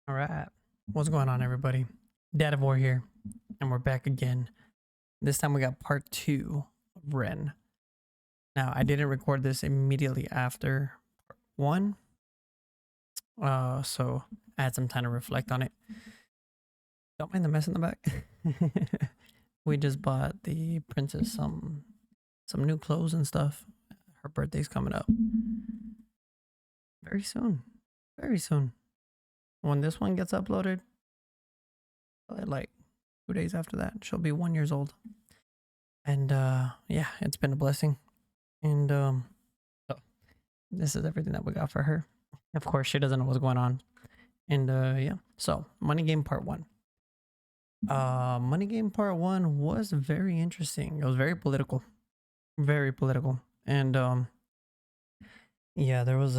All right. What's going on, everybody? Dad of War here, and we're back again. This time we got part 2 of Ren. Now, I didn't record this immediately after part 1, so I had some time to reflect on it. Don't mind the mess in the back. We just bought the princess some new clothes and stuff. Her birthday's coming up very soon. Very soon. When this one gets uploaded, like 2 days after that, she'll be 1 year old. And yeah, it's been a blessing. And so this is everything that we got for her. Of course, she doesn't know what's going on. And yeah, so Money Game Part 1. Money Game Part 1 was very interesting. It was very political. Very political. And yeah, there was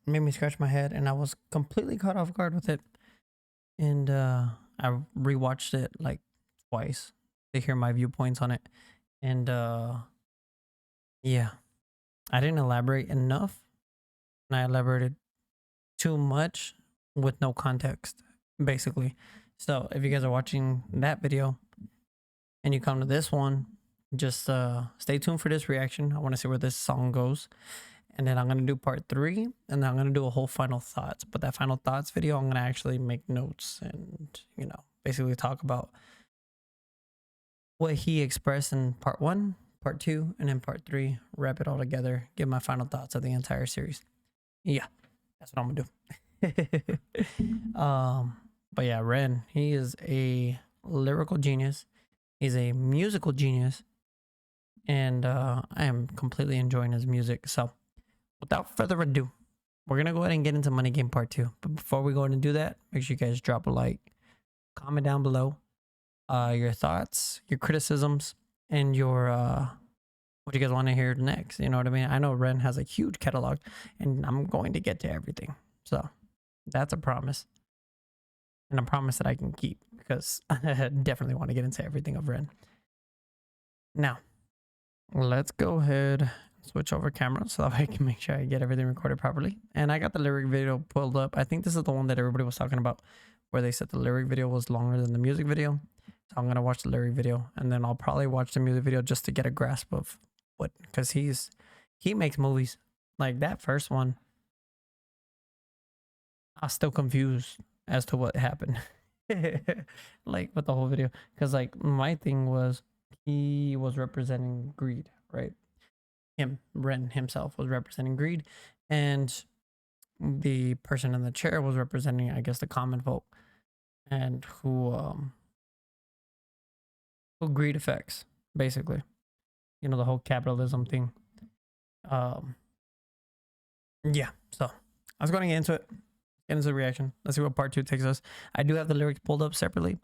made me scratch my head, and I was completely caught off guard with it. And I rewatched it like twice to hear my viewpoints on it. And yeah, I didn't elaborate enough, and I elaborated too much with no context, basically. So if you guys are watching that video and you come to this one, just stay tuned for this reaction. I want to see where this song goes. And then I'm going to do part 3, and then I'm going to do a whole final thoughts. But that final thoughts video, I'm going to actually make notes and, you know, basically talk about what he expressed in part 1, part 2, and then part 3, wrap it all together, give my final thoughts of the entire series. Yeah, that's what I'm going to do. But yeah, Ren, he is a lyrical genius. He's a musical genius. And I am completely enjoying his music. So without further ado, we're going to go ahead and get into Money Game Part 2. But before we go ahead and do that, make sure you guys drop a like, comment down below your thoughts, your criticisms, and your what you guys want to hear next. You know what I mean? I know Ren has a huge catalog, and I'm going to get to everything. So that's a promise. And a promise that I can keep, because I definitely want to get into everything of Ren. Now, let's go ahead and switch over camera so that I can make sure I get everything recorded properly. And I got the lyric video pulled up. I think this is the one that everybody was talking about, where they said the lyric video was longer than the music video. So I'm going to watch the lyric video, and then I'll probably watch the music video just to get a grasp of what, because he makes movies. Like that first one, I was still confused as to what happened. Like with the whole video, because like my thing was, he was representing greed, right? Ren himself was representing greed, and the person in the chair was representing, I guess, the common folk, and who greed affects, basically. You know, the whole capitalism thing. Yeah, so I was going to get into it. Get into the reaction. Let's see what part 2 takes us. I do have the lyrics pulled up separately,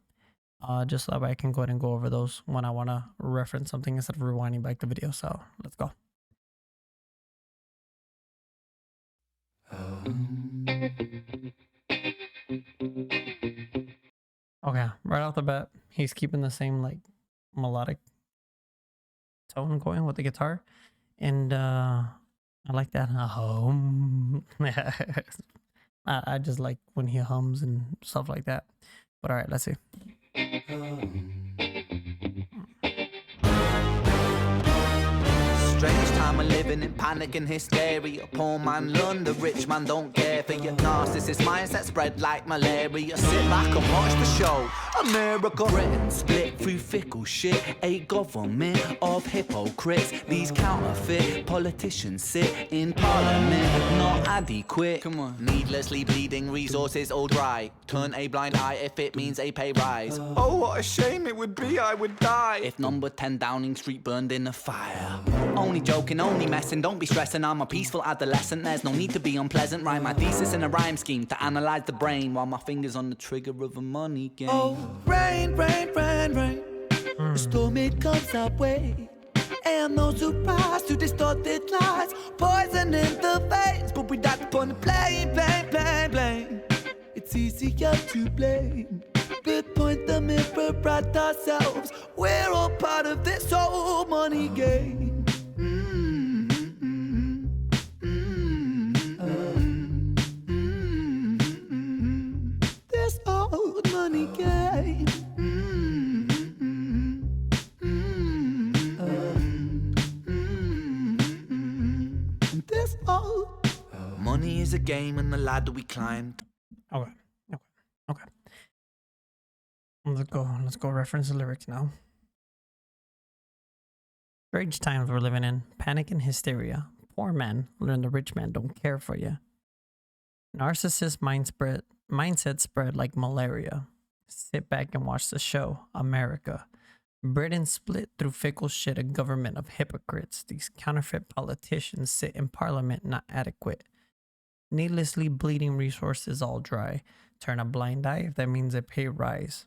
just so I can go ahead and go over those when I want to reference something instead of rewinding back the video. So let's go. Okay, right off the bat, he's keeping the same like melodic tone going with the guitar, and I like that. I just like when he hums and stuff like that. But all right, let's see. Strange time of living in panic and hysteria. Poor man learn, the rich man don't care for your narcissist mindset spread like malaria. Sit back and watch the show. America, Britain split through fickle shit. A government of hypocrites. These counterfeit politicians sit in parliament, not adequate. Come on. Needlessly bleeding, resources all dry. Turn a blind eye if it means a pay rise. Oh, what a shame it would be, I would die if number 10 Downing Street burned in a fire. Only joking, only messing, don't be stressing. I'm a peaceful adolescent, there's no need to be unpleasant. Write my thesis in a rhyme scheme to analyze the brain, while my fingers on the trigger of a money game. Oh, rain, rain, rain, rain. The storm, it comes our way. And those who rise to distorted lies, poison in the veins, but we die upon the blame, blame, blame, blame. It's easier to blame, but point the mirror at ourselves. We're all part of this whole money game. is a game and the ladder we climbed. Okay. Okay. Okay. Let's go reference the lyrics now. Strange times we're living in. Panic and hysteria. Poor man learn the rich man don't care for you. Narcissist mindset spread like malaria. Sit back and watch the show. America. Britain split through fickle shit, a government of hypocrites. These counterfeit politicians sit in parliament not adequate. Needlessly bleeding resources all dry. Turn a blind eye if that means a pay rise.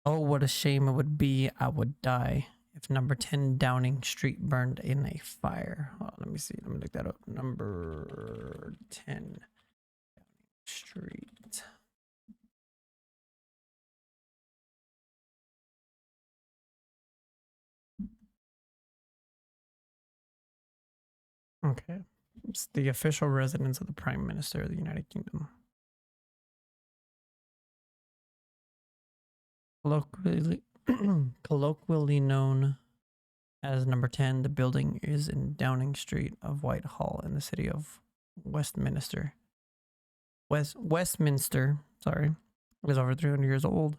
Oh, what a shame it would be, I would die if number 10 Downing Street burned in a fire. Oh, let me see. Let me look that up. Number 10 Downing Street. Okay. It's the official residence of the Prime Minister of the United Kingdom. Colloquially known as number 10, the building is in Downing Street of Whitehall in the city of Westminster. Westminster, sorry, is over 300 years old.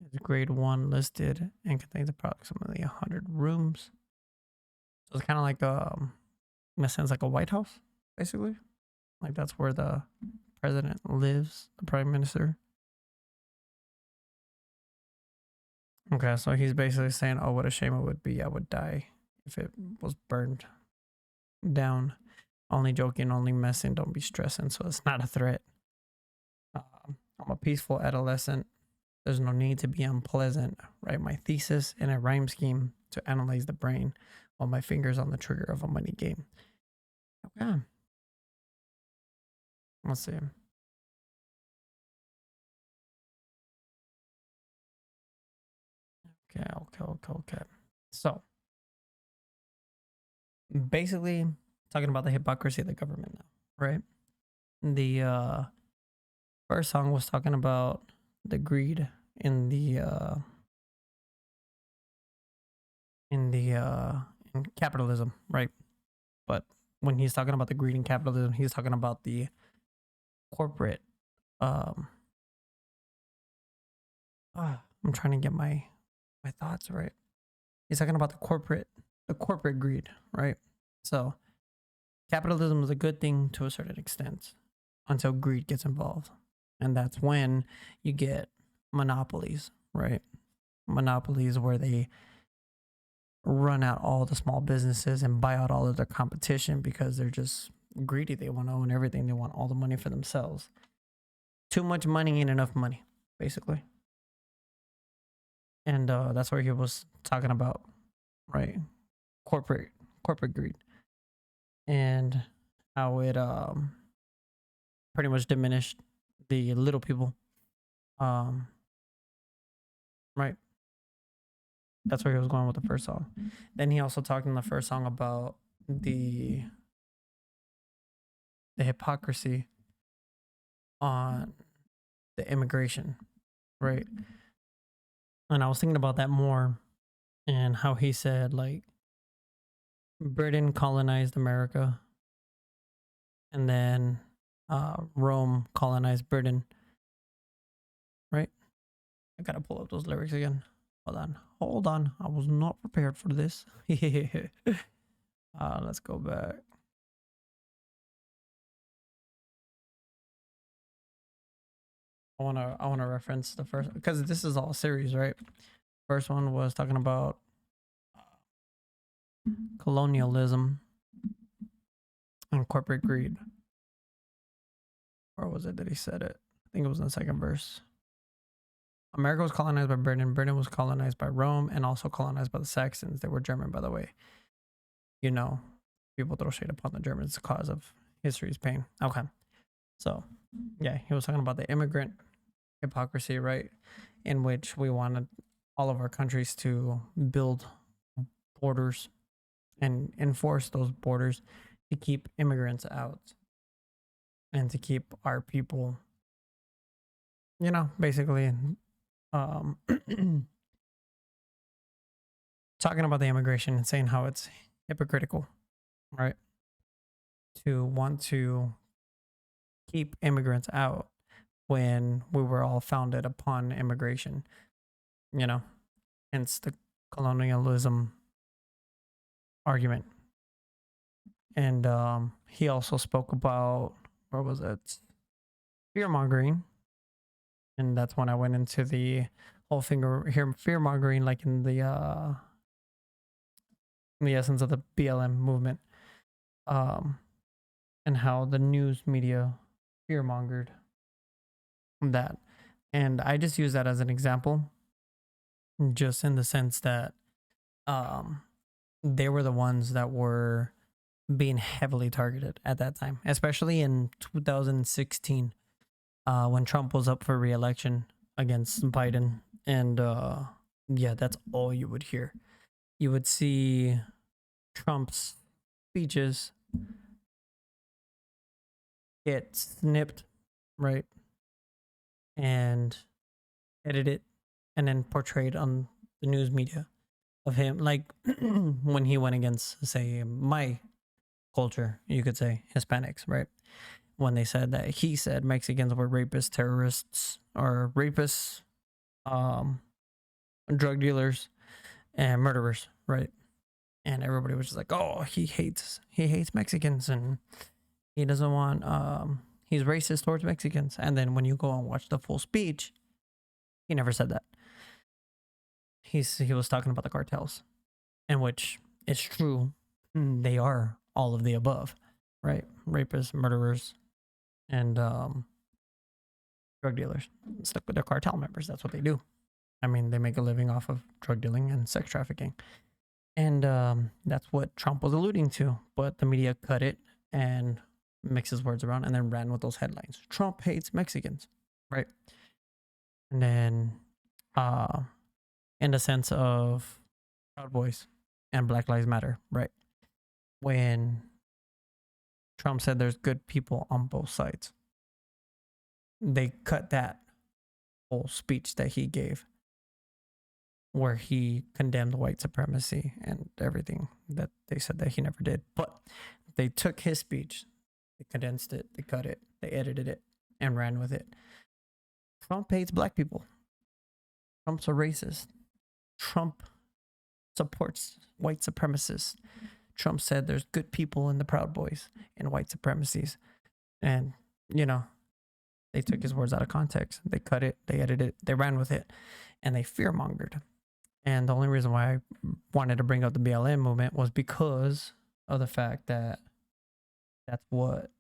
It's grade 1 listed and contains approximately 100 rooms. So it's kind of like in a sense, like a White House, basically. Like that's where the president lives, the prime minister. Okay, so he's basically saying, oh, what a shame it would be. I would die if it was burned down. Only joking, only messing, don't be stressing. So it's not a threat. I'm a peaceful adolescent. There's no need to be unpleasant. Write my thesis in a rhyme scheme to analyze the brain while my fingers on the trigger of a money game. Okay. Let's see. Okay. So, basically, talking about the hypocrisy of the government now, right? The first song was talking about the greed in capitalism, right? But when he's talking about the greed in capitalism, he's talking about the corporate. I'm trying to get my thoughts right. He's talking about the corporate greed, right? So capitalism is a good thing to a certain extent until greed gets involved. And that's when you get monopolies, right? Monopolies where they run out all the small businesses and buy out all of their competition because they're just greedy. They want to own everything. They want all the money for themselves. Too much money ain't enough money, basically. And that's where he was talking about, right? Corporate greed and how it pretty much diminished the little people. Right. That's where he was going with the first song. Then he also talked in the first song about the hypocrisy on the immigration, right? And I was thinking about that more and how he said, like, Britain colonized America and then Rome colonized Britain, right? I gotta pull up those lyrics again. Hold on. I was not prepared for this. Let's go back. I wanna reference the first, because this is all series, right? First one was talking about colonialism and corporate greed. Or was it that he said it? I think it was in the second verse. America was colonized by Britain. Britain was colonized by Rome and also colonized by the Saxons. They were German, by the way. You know, people throw shade upon the Germans the cause of history's pain. Okay. So, yeah, he was talking about the immigrant hypocrisy, right? In which we wanted all of our countries to build borders and enforce those borders to keep immigrants out and to keep our people, you know, basically talking about the immigration and saying how it's hypocritical, right? to want to keep immigrants out when we were all founded upon immigration, you know, hence the colonialism argument. And he also spoke about, what was it? Fear mongering. And that's when I went into the whole finger here fear mongering, like in the essence of the BLM movement, um, and how the news media fear mongered that. And I just use that as an example, just in the sense that um, they were the ones that were being heavily targeted at that time, especially in 2016, when Trump was up for re-election against Biden. And yeah, that's all you would hear. You would see Trump's speeches get snipped, right, and edited, and then portrayed on the news media of him, like when he went against, say, my culture, you could say Hispanics, right? When they said that he said Mexicans were rapists, terrorists, or rapists, um, drug dealers, and murderers, right? And everybody was just like, "Oh, he hates Mexicans, and he doesn't want he's racist towards Mexicans." And then when you go and watch the full speech, he never said that. He was talking about the cartels, in which it's true, they are all of the above, right? Rapists, murderers, and drug dealers. Stuck with their cartel members. That's what they do. I mean, they make a living off of drug dealing and sex trafficking. And that's what Trump was alluding to. But the media cut it and mixed his words around and then ran with those headlines. Trump hates Mexicans, right? And then in the sense of Proud Boys and Black Lives Matter, right? When Trump said there's good people on both sides, they cut that whole speech that he gave where he condemned white supremacy and everything that they said that he never did. But they took his speech, they condensed it, they cut it, they edited it, and ran with it. Trump hates black people. Trump's a racist. Trump supports white supremacists. Trump said there's good people in the Proud Boys and white supremacies. And, they took his words out of context. They cut it, they edited it, they ran with it, and they fear mongered. And the only reason why I wanted to bring up the BLM movement was because of the fact that that's what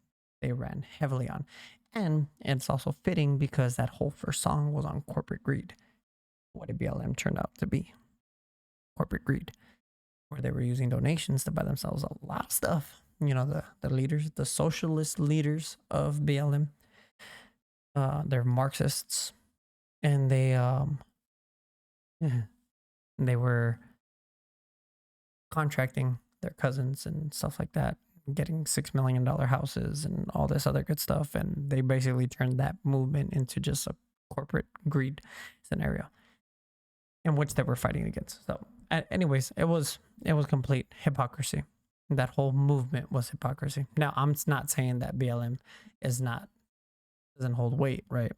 they ran heavily on. And it's also fitting because that whole first song was on corporate greed. What did BLM turn out to be? Corporate greed, where they were using donations to buy themselves a lot of stuff. The leaders, the socialist leaders of BLM, they're Marxists, and they were contracting their cousins and stuff like that, getting $6 million houses and all this other good stuff. And they basically turned that movement into just a corporate greed scenario in which they were fighting against. So anyways, it was complete hypocrisy. That whole movement was hypocrisy. Now, I'm not saying that BLM doesn't hold weight, right?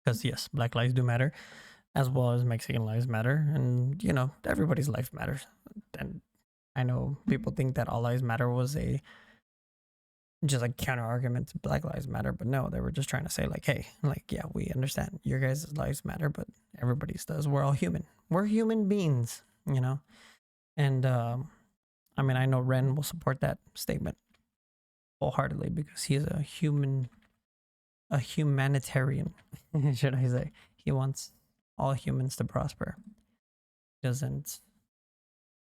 Because yes, Black lives do matter, as well as Mexican lives matter, and everybody's life matters. And I know people think that all lives matter was just a counter argument to Black Lives Matter, but no, they were just trying to say like, hey, like, yeah, we understand your guys' lives matter, but everybody's does. We're all human. We're human beings, And I mean, I know Ren will support that statement wholeheartedly because he is a humanitarian, should I say. He wants all humans to prosper. Doesn't.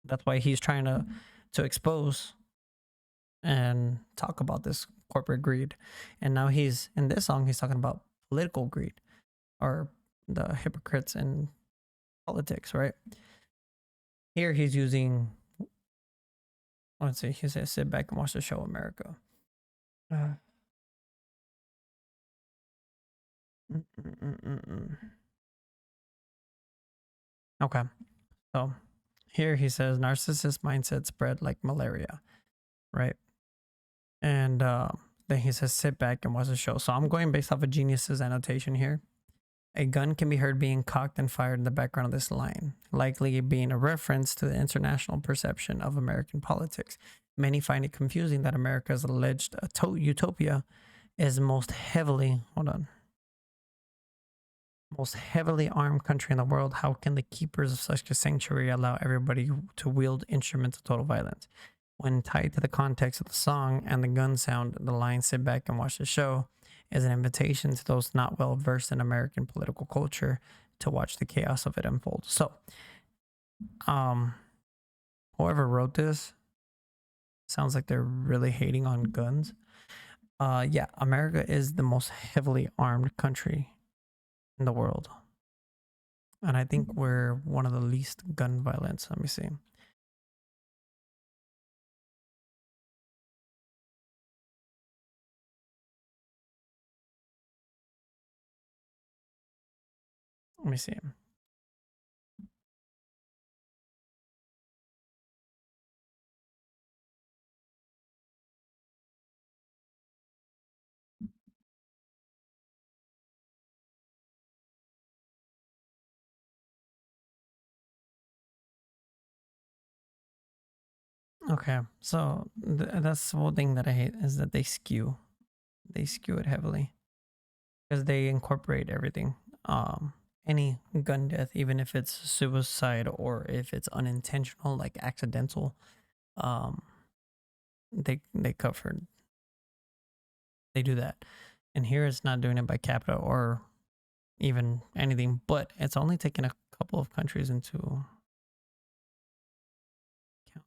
That's why he's trying to expose and talk about this corporate greed. And now he's in this song, he's talking about political greed, or the hypocrites in politics, right? Here he's using, let's see, he says, sit back and watch the show, America. Okay. So here he says narcissist mindset spread like malaria, right? And then he says, sit back and watch the show. So I'm going based off of Genius's annotation here. A gun can be heard being cocked and fired in the background of this line, likely being a reference to the international perception of American politics. Many find it confusing that America's alleged utopia is most heavily armed country in the world. How can the keepers of such a sanctuary allow everybody to wield instruments of total violence? When tied to the context of the song and the gun sound, the line "sit back and watch the show" is an invitation to those not well versed in American political culture to watch the chaos of it unfold. So, whoever wrote this sounds like they're really hating on guns. Yeah, America is the most heavily armed country in the world. And I think we're one of the least gun violence. Let me see. Let me see. Okay, so that's the whole thing that I hate is that they skew it heavily because they incorporate everything. Any gun death, even if it's suicide or if it's unintentional, like accidental, um, they covered. They do that, and here it's not doing it by capita or even anything, but it's only taken a couple of countries into account,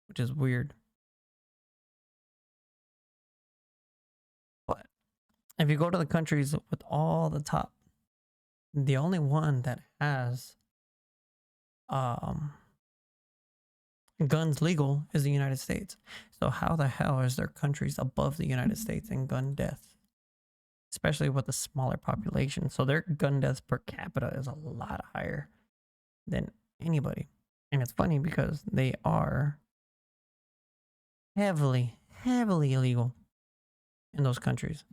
which is weird. But if you go to the countries with all the top, the only one that has guns legal is the United States. So how the hell is there countries above the United States in gun death? Especially with a smaller population. So their gun deaths per capita is a lot higher than anybody. And it's funny because they are heavily illegal in those countries.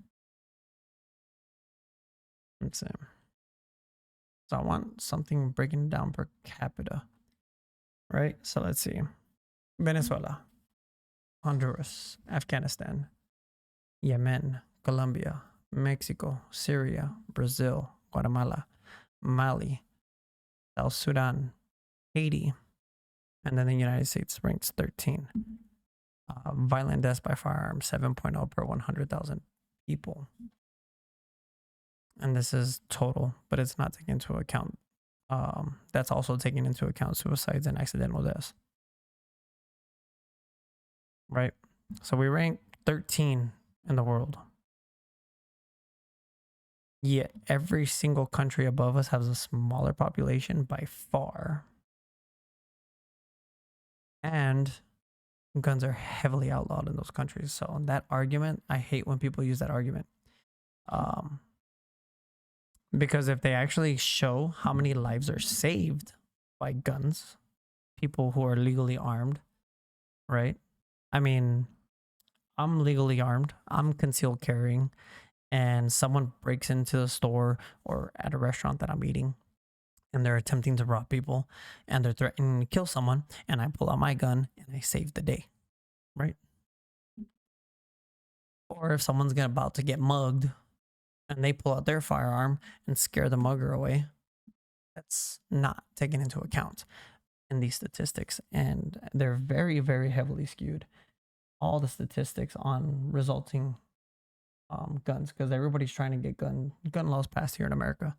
Let's see. So I want something breaking down per capita. Right? So let's see. Venezuela, Honduras, Afghanistan, Yemen, Colombia, Mexico, Syria, Brazil, Guatemala, Mali, South Sudan, Haiti, and then the United States ranks 13. Violent deaths by firearm 7.0 per 100,000 people. And this is total, but it's not taking into account. That's also taking into account suicides and accidental deaths. Right? So we rank 13 in the world. Yet every single country above us has a smaller population by far. And guns are heavily outlawed in those countries. So that argument, I hate when people use that argument. Because if they actually show how many lives are saved by guns, people who are legally armed, right? I mean, I'm legally armed, I'm concealed carrying, and someone breaks into the store or at a restaurant that I'm eating and they're attempting to rob people and they're threatening to kill someone, and I pull out my gun and I save the day, right? Or if someone's about to get mugged and they pull out their firearm and scare the mugger away, that's not taken into account in these statistics, and they're very heavily skewed. All the statistics on resulting guns, because everybody's trying to get gun laws passed here in America,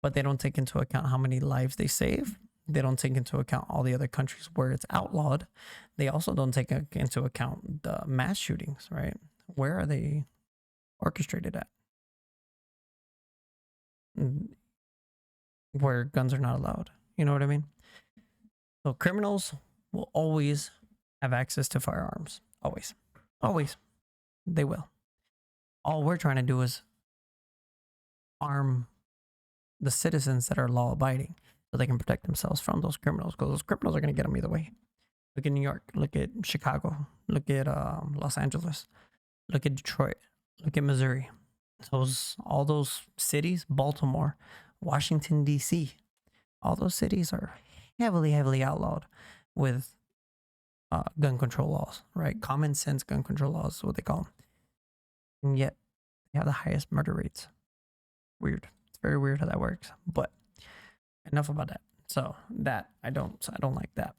but they don't take into account how many lives they save. They don't take into account all the other countries where it's outlawed. They also don't take into account the mass shootings, right? Where are they orchestrated at? Where guns are not allowed. You know what I mean? So criminals will always have access to firearms. Always. Always. They will. All we're trying to do is arm the citizens that are law abiding so they can protect themselves from those criminals, because those criminals are going to get them either way. Look at New York. Look at Chicago. Look at Los Angeles. Look at Detroit. Look at Missouri. All those cities, Baltimore, Washington D.C. All those cities are heavily outlawed with gun control laws, right? Common sense gun control laws is what they call them, and yet they have the highest murder rates. Weird. It's very weird how that works. But enough about that. So that I don't like that.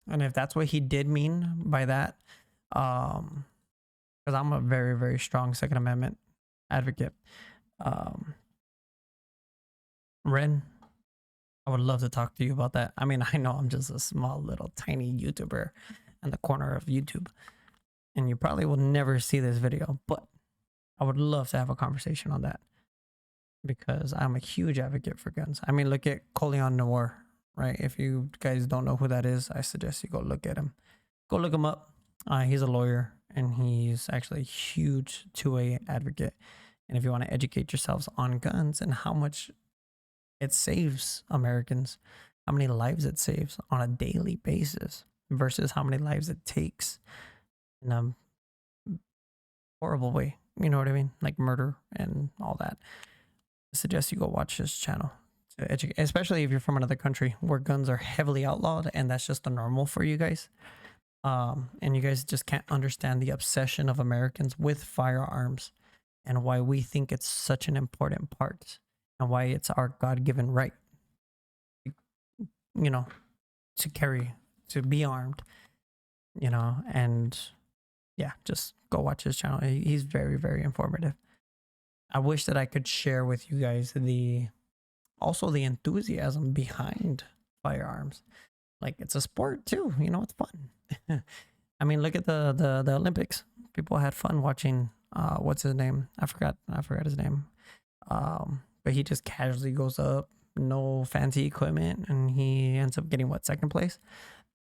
And if that's what he did mean by that, because I'm a very strong Second Amendment advocate. Ren, I would love to talk to you about that. I mean, I know I'm just a small little tiny YouTuber in the corner of YouTube, and you probably will never see this video, but I would love to have a conversation on that because I'm a huge advocate for guns. I mean, look at Coleon Noir, right? If you guys don't know who that is, I suggest you go look at him. Go look him up. He's a lawyer, and he's actually a huge 2A advocate. And if you want to educate yourselves on guns and how much it saves Americans, how many lives it saves on a daily basis versus how many lives it takes in a horrible way, you know what I mean? Like murder and all that. I suggest you go watch his channel to educate, especially if you're from another country where guns are heavily outlawed and that's just the normal for you guys. And you guys just can't understand the obsession of Americans with firearms and why we think it's such an important part and why it's our God-given right, you know, to carry, to be armed, you know, and yeah, just go watch his channel. He's very informative. I wish that I could share with you guys also the enthusiasm behind firearms. Like, it's a sport too, you know, it's fun. I mean, look at the Olympics. People had fun watching what's his name? I forgot his name. But he just casually goes up, no fancy equipment, and he ends up getting second place.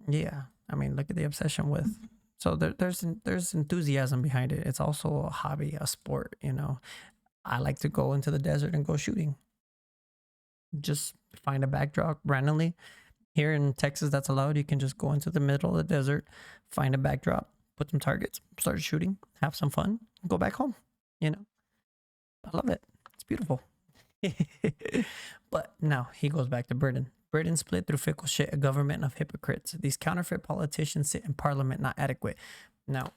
Yeah. I mean, look at the obsession with. So there's enthusiasm behind it. It's also a hobby, a sport, you know. I like to go into the desert and go shooting. Just find a backdrop randomly. Here in Texas, that's allowed. You can just go into the middle of the desert, find a backdrop, put some targets, start shooting, have some fun, go back home. You know, I love it. It's beautiful. But now he goes back to Britain. Britain split through fickle shit, a government of hypocrites. These counterfeit politicians sit in parliament, not adequate. Now,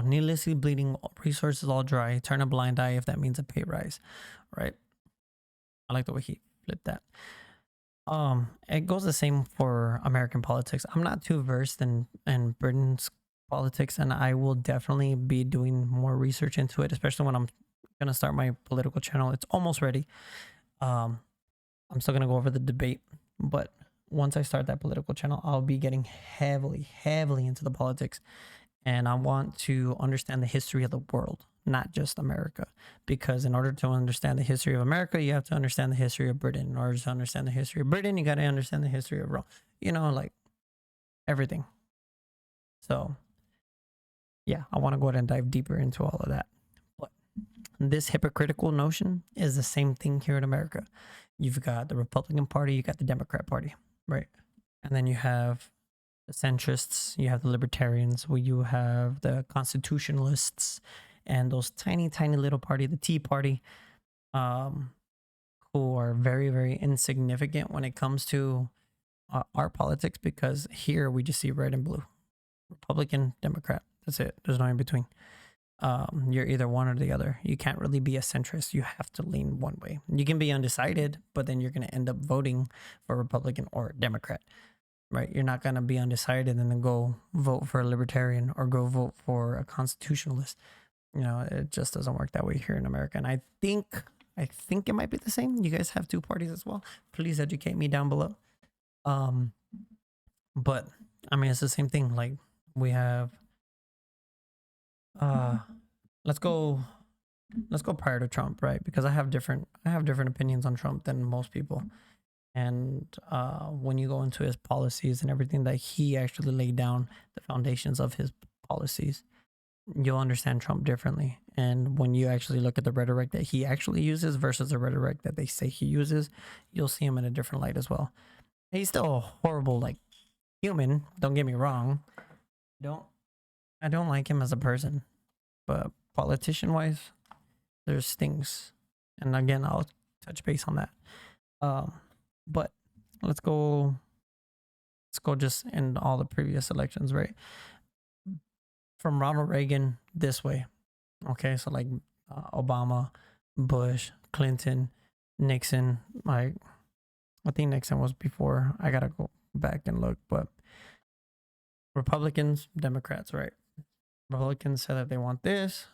needlessly bleeding, resources all dry, turn a blind eye if that means a pay rise, right? I like the way he flipped that. It goes the same for American politics. I'm not too versed in Britain's politics, and I will definitely be doing more research into it, especially when I'm gonna start my political channel. It's almost ready. I'm still gonna go over the debate, but once I start that political channel, I'll be getting heavily into the politics, and I want to understand the history of the world, not just America, because in order to understand the history of America, you have to understand the history of Britain. In order to understand the history of Britain, you got to understand the history of Rome, you know, like everything. So yeah, I want to go ahead and dive deeper into all of that. But this hypocritical notion is the same thing here in America. You've got the Republican Party, you got the Democrat Party, right? And then you have the centrists, you have the libertarians, where you have the constitutionalists, and those tiny little party, the Tea Party, who are very insignificant when it comes to our politics, because here we just see red and blue, Republican, Democrat. That's it. There's no in between. You're either one or the other. You can't really be a centrist. You have to lean one way. You can be undecided, but then you're going to end up voting for Republican or Democrat, right? You're not going to be undecided and then go vote for a libertarian or go vote for a constitutionalist. You know, it just doesn't work that way here in America. And I think it might be the same. You guys have two parties as well. Please educate me down below. But I mean, it's the same thing. Like, we have let's go prior to Trump, right? Because I have different opinions on Trump than most people. And when you go into his policies and everything that he actually laid down, the foundations of his policies, you'll understand Trump differently. And when you actually look at the rhetoric that he actually uses versus the rhetoric that they say he uses, you'll see him in a different light as well. He's still a horrible, like, human. Don't get me wrong. Don't I don't like him as a person, but politician wise, there's things, and again, I'll touch base on that. Um, but let's go. Let's go just in all the previous elections, right? From Ronald Reagan this way. Okay, so like Obama, Bush, Clinton, Nixon. Like I think Nixon was before. I gotta go back and look, but Republicans, Democrats, right? Republicans say that they want this.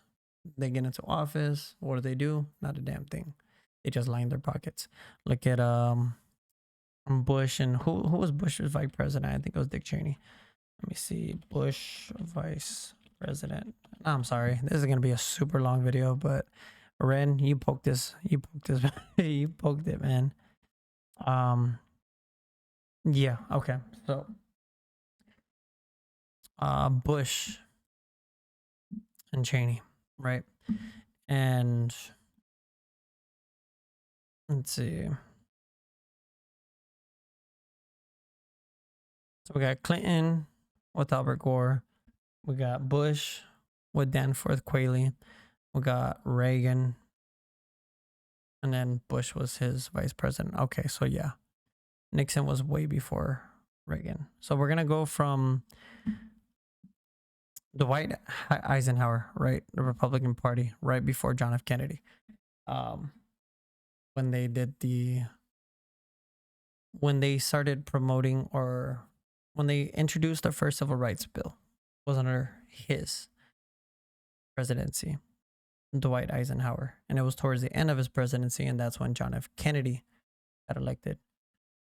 They get into office. What do? Not a damn thing. They just line their pockets. Look at Bush and who was Bush's vice president? I think it was Dick Cheney. Let me see. Bush vice president. I'm sorry. This is gonna be a super long video, but Ren, you poked this. You poked this. You poked it, man. Yeah. Okay. So, Bush and Cheney, right? And let's see. So we got Clinton with Albert Gore. We got Bush with Danforth Quayle. We got Reagan. And then Bush was his vice president. Okay, so yeah. Nixon was way before Reagan. So we're going to go from Dwight Eisenhower, right? The Republican Party, right before John F. Kennedy. When they started promoting, or when they introduced the first civil rights bill, was under his presidency, Dwight Eisenhower. And it was towards the end of his presidency, and that's when John F. Kennedy got elected,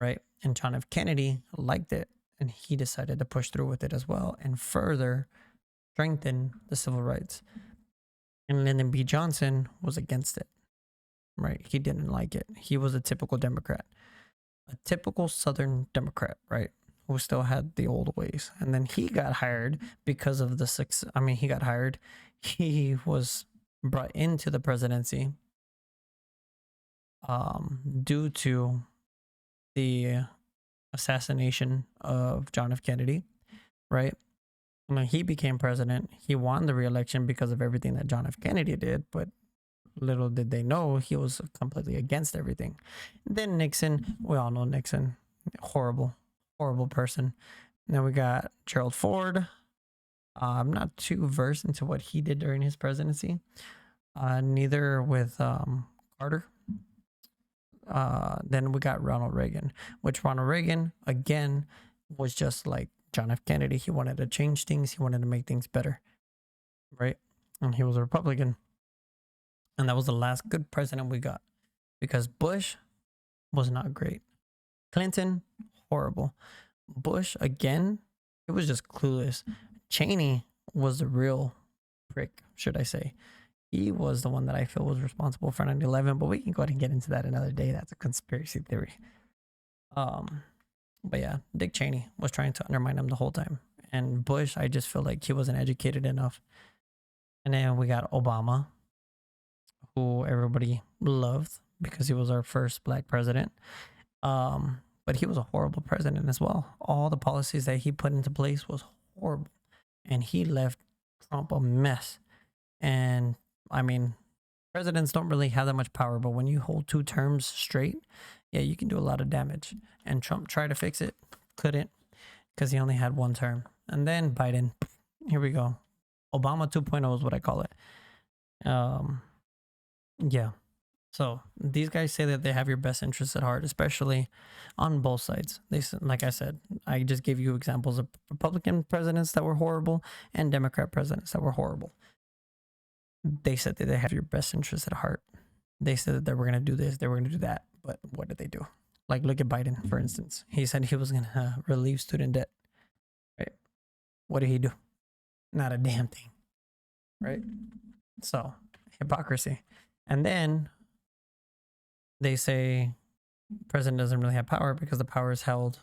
right? And John F. Kennedy liked it, and he decided to push through with it as well and further strengthen the civil rights. And Lyndon B. Johnson was against it, right? He didn't like it. He was a typical Democrat, a typical Southern Democrat, right? Who still had the old ways. And then he got hired because of the success. I mean, he got hired. He was brought into the presidency due to the assassination of John F. Kennedy, right? When he became president, he won the re-election because of everything that John F. Kennedy did, but little did they know he was completely against everything. Then Nixon, we all know Nixon, horrible person. Then we got Gerald Ford. I'm not too versed into what he did during his presidency. Neither with Carter. Then we got Ronald Reagan, which Ronald Reagan, again, was just like John F. Kennedy. He wanted to change things. He wanted to make things better, right? And he was a Republican. And that was the last good president we got, because Bush was not great. Clinton, horrible. Bush, again, it was just clueless. Cheney was the real prick, should I say. He was the one that I feel was responsible for 9/11, but we can go ahead and get into that another day. That's a conspiracy theory. But yeah, Dick Cheney was trying to undermine him the whole time. And Bush, I just feel like he wasn't educated enough. And then we got Obama, who everybody loved because he was our first black president. But he was a horrible president as well. All the policies that he put into place was horrible. And he left Trump a mess. And I mean, presidents don't really have that much power, but when you hold 2 terms straight, yeah, you can do a lot of damage. And Trump tried to fix it, couldn't, because he only had 1 term. And then Biden, here we go. Obama 2.0 is what I call it. Yeah. So these guys say that they have your best interests at heart, especially on both sides. They, like I said, I just gave you examples of Republican presidents that were horrible and Democrat presidents that were horrible. They said that they have your best interests at heart. They said that they were going to do this, they were going to do that. But what did they do? Like, look at Biden, for instance. He said he was going to relieve student debt. Right? What did he do? Not a damn thing. Right? So, hypocrisy. And then they say president doesn't really have power because the power is held,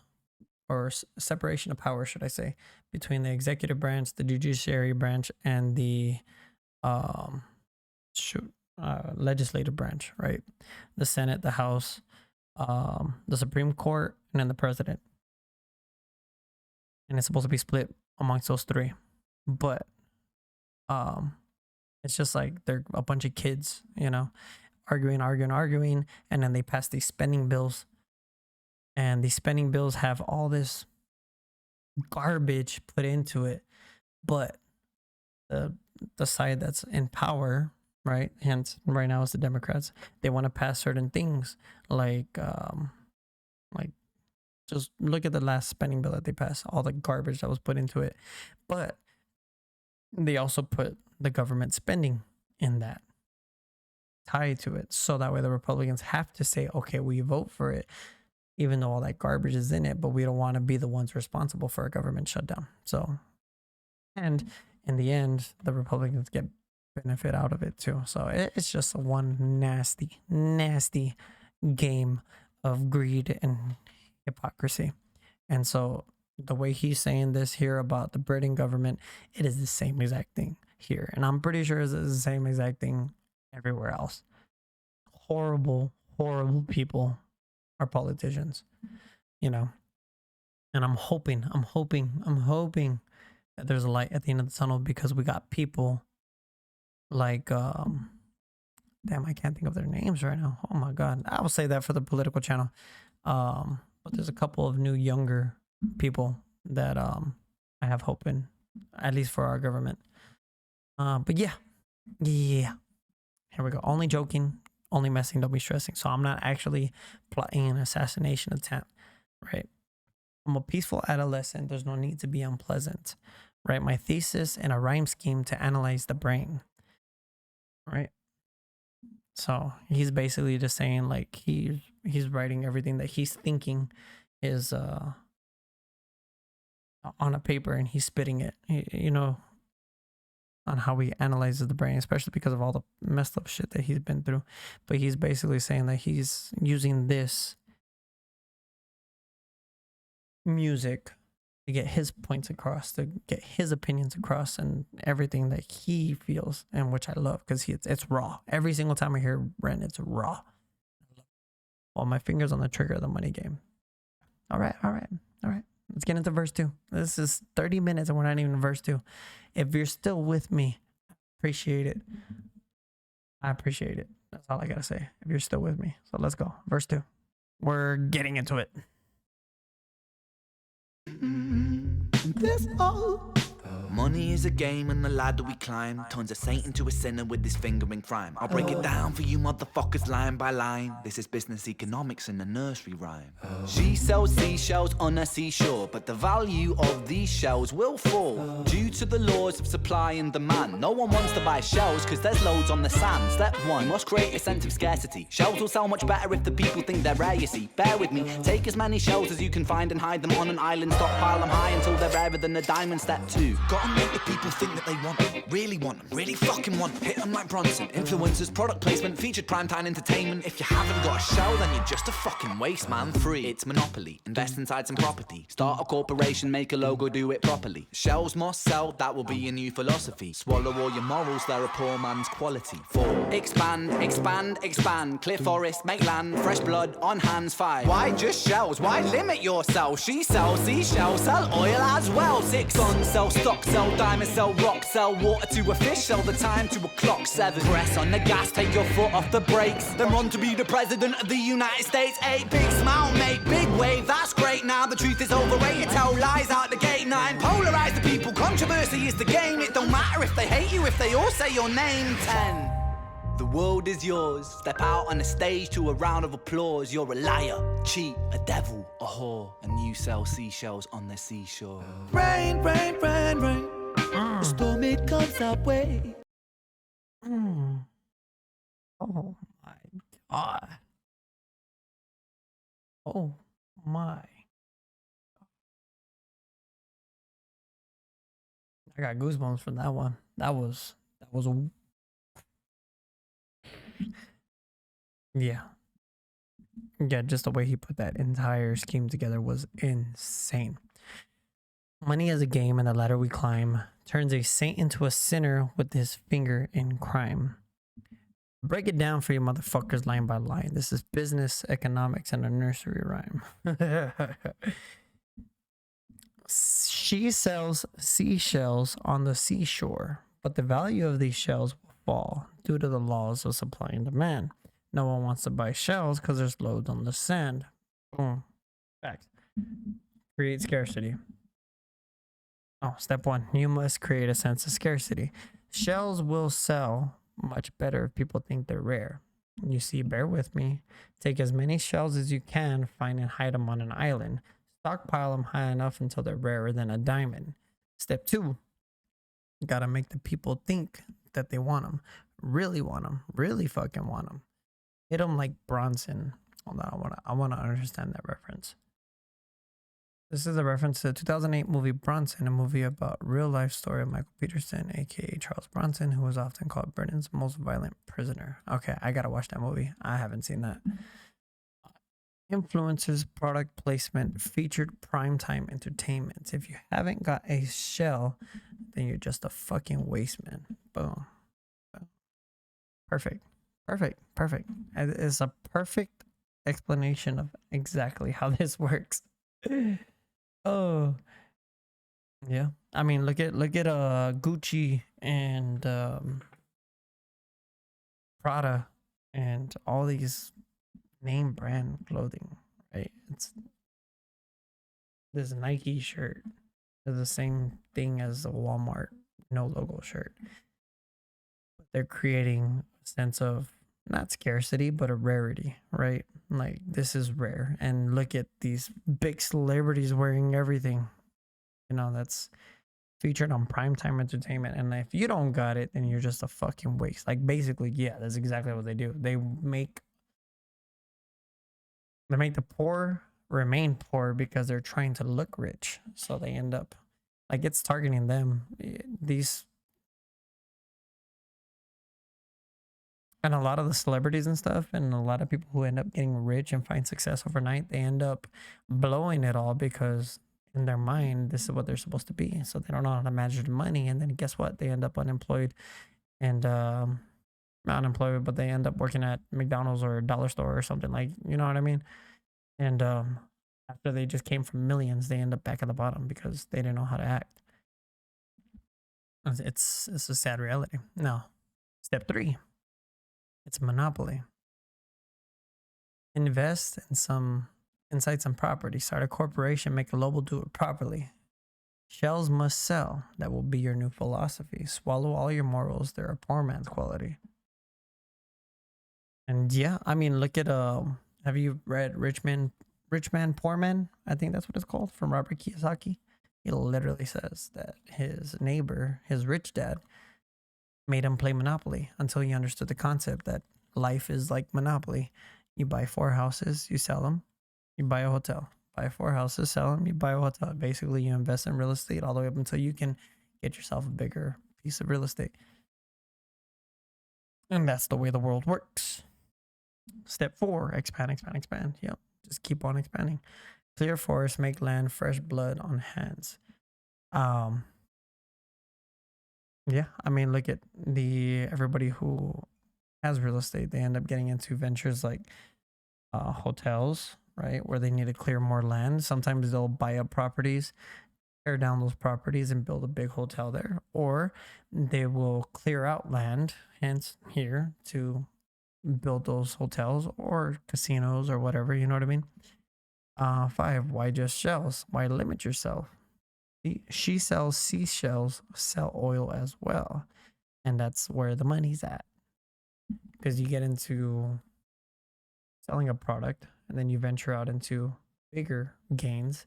or separation of power, should I say, between the executive branch, the judiciary branch, and the legislative branch, right? The Senate, the House, the Supreme Court, and then the president. and it's supposed to be split amongst those three. But um, it's just like they're a bunch of kids, arguing, and then they pass these spending bills, and these spending bills have all this garbage put into it, but the side that's in power, right? Hence, right now it's the Democrats. They want to pass certain things like just look at the last spending bill that they passed, all the garbage that was put into it. But they also put the government spending in that tied to it. So that way the Republicans have to say, okay, we vote for it, even though all that garbage is in it, but we don't want to be the ones responsible for a government shutdown. So, and in the end, the Republicans get benefit out of it too. So it's just one nasty, nasty game of greed and hypocrisy. And so the way he's saying this here about the Britain government, it is the same exact thing here. And I'm pretty sure it's the same exact thing everywhere else. Horrible, horrible people are politicians, And I'm hoping that there's a light at the end of the tunnel, because we got people like, damn, I can't think of their names right now. Oh my God. I will say that for the political channel. But there's a couple of new younger people that I have hope in, at least for our government. But yeah. Here we go. Only joking, only messing, don't be stressing. So I'm not actually plotting an assassination attempt, right? I'm a peaceful adolescent. There's no need to be unpleasant, right? My thesis and a rhyme scheme to analyze the brain, right? So he's basically just saying like he's writing everything that he's thinking is on a paper, and he's spitting it, on how he analyzes the brain, especially because of all the messed up shit that he's been through. But he's basically saying that he's using this music to get his points across, to get his opinions across, and everything that he feels, and which I love, because it's raw. Every single time I hear Ren, it's raw. Well, my fingers on the trigger of the money game. All right. Let's get into verse 2. This is 30 minutes and we're not even in verse 2. If you're still with me, appreciate it. I appreciate it. That's all I gotta say. If you're still with me. So let's go. Verse 2. We're getting into it. This all money is a game and the ladder we climb turns a saint into a sinner with his finger in crime. I'll break it down for you motherfuckers line by line. This is business economics in a nursery rhyme. She sells seashells on a seashore, but the value of these shells will fall due to the laws of supply and demand. No one wants to buy shells because there's loads on the sand. Step 1, you must create a sense of scarcity. Shells will sell much better if the people think they're rare, you see. Bear with me, take as many shells as you can find and hide them on an island. Stockpile them high until they're rarer than a diamond. Step 2, gotta make the people think that they want them, really fucking want them. Hit them like Bronson. Influencers, product placement, featured primetime entertainment. If you haven't got a shell, then you're just a fucking waste, man. 3, it's monopoly. Invest inside some property. Start a corporation, make a logo, do it properly. Shells must sell, that will be a new philosophy. Swallow all your morals, they're a poor man's quality. 4, expand. Clear forest, make land, fresh blood on hands. 5, why just shells? Why limit yourself? She sells seashells, sell oil as well. 6, guns, sell stock, sell diamonds, sell rock, sell water to a fish, sell the time to a clock. 7, press on the gas, take your foot off the brakes, then run to be the president of the United States. 8, big smile, make big wave, that's great. Now the truth is overrated, tell lies out the gate. 9, polarize the people, controversy is the game. It don't matter if they hate you, if they all say your name. 10, the world is yours. Step out on the stage to a round of applause. You're a liar, cheat, a devil, a whore, and you sell seashells on the seashore. Rain. The storm, it comes our way. Oh my God. Oh my. I got goosebumps from that one. That was yeah. Yeah, just the way he put that entire scheme together was insane. Money is a game, and the ladder we climb turns a saint into a sinner with his finger in crime. Break it down for you motherfuckers line by line. This is business, economics, and a nursery rhyme. She sells seashells on the seashore, but the value of these shells will fall due to the laws of supply and demand. No one wants to buy shells because there's loads on the sand. Boom. Facts. Create scarcity. Oh, step one, you must create a sense of scarcity. Shells will sell much better if people think they're rare. You see, bear with me. Take as many shells as you can, find and hide them on an island. Stockpile them high enough until they're rarer than a diamond. Step two, you gotta make the people think that they want them, really want them, really fucking want them. Hit them like Bronson. Hold on, I wanna understand that reference. This is a reference to the 2008 movie Bronson, a movie about real life story of Michael Peterson, aka Charles Bronson, who was often called Britain's most violent prisoner. Okay, I gotta watch that movie. I haven't seen that. Influencers, product placement, featured primetime entertainment. If you haven't got a shell, then you're just a fucking waste man. Boom. Perfect. Perfect. Perfect. It's a perfect explanation of exactly how this works. Oh, yeah. I mean, look at Gucci and Prada and all these name brand clothing, right? It's this Nike shirt is the same thing as a Walmart no logo shirt. They're creating a sense of not scarcity, but a rarity, right? Like, this is rare. And look at these big celebrities wearing everything. You know, that's featured on primetime entertainment. And if you don't got it, then you're just a fucking waste. Like, basically, yeah, that's exactly what they do. They make the poor remain poor because they're trying to look rich. So they end up like, it's targeting them. These, and a lot of the celebrities and stuff, and a lot of people who end up getting rich and find success overnight, they end up blowing it all because in their mind, this is what they're supposed to be. So they don't know how to manage the money. And then guess what? They end up unemployed and not unemployed, but they end up working at McDonald's or a dollar store or something, like, you know what I mean? And after they just came from millions, they end up back at the bottom because they didn't know how to act. It's a sad reality. Now, step 3. It's monopoly. Invest inside some property. Start a corporation. Make a label. Do it properly. Shells must sell. That will be your new philosophy. Swallow all your morals. They're a poor man's quality. And yeah, I mean, look at have you read Rich Man, Poor Man? I think that's what it's called, from Robert Kiyosaki. He literally says that his neighbor, his rich dad, made him play Monopoly until he understood the concept that life is like Monopoly. You buy 4 houses, you sell them, you buy a hotel. Buy 4 houses, sell them, you buy a hotel. Basically, you invest in real estate all the way up until you can get yourself a bigger piece of real estate. And that's the way the world works. Step 4, expand, expand, expand. Yep, just keep on expanding. Clear forest, make land, fresh blood on hands. Yeah, I mean, look at everybody who has real estate. They end up getting into ventures like hotels, right, where they need to clear more land. Sometimes they'll buy up properties, tear down those properties, and build a big hotel there, or they will clear out land, hence here, to build those hotels or casinos or whatever. You know what I mean? 5. Why just shells? Why limit yourself? She sells seashells, sell oil as well. And that's where the money's at. Because you get into selling a product and then you venture out into bigger gains.